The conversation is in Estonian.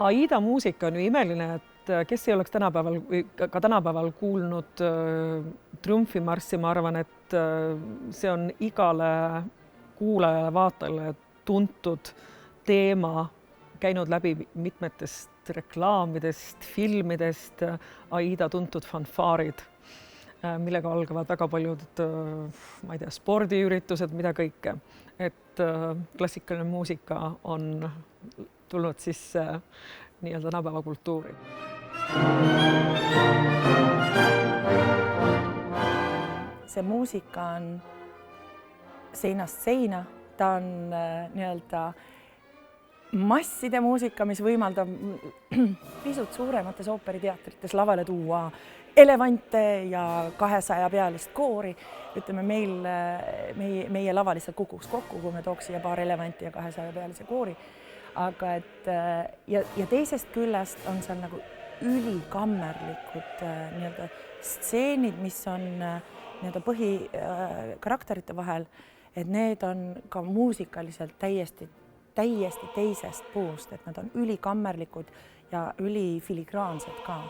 Aida muusika on ju imeline, et kes ei oleks tänapäeval kuulnud triumfimarssi, ma arvan, et see on igale kuulajale, vaatajale tuntud teema, käinud läbi mitmetest reklaamidest, filmidest, Aida tuntud fanfaarid, millega algavad väga paljud, ma ei tea, spordiüritused, mida kõike. Et klassikaline muusika on tulnud sisse nii-öelda tänapäeva kultuuri. See muusika on seinast seina, ta on nii-öelda masside muusika, mis võimaldab pisut suuremates ooperiteatrites lavale tuua elevante ja 200-pealist koori. Ütleme, meie lava lihtsalt kukuks kokku, kui me tooks siia paar elevanti ja 200-pealise koori. Aga ja teisest küljest on seal nagu ülikammerlikud nii-öelda stseenid, mis on nii-öelda põhikarakterite vahel, et need on ka muusikaliselt täiesti teisest puust, et nad on ülikammerlikud ja ülifiligraansed ka.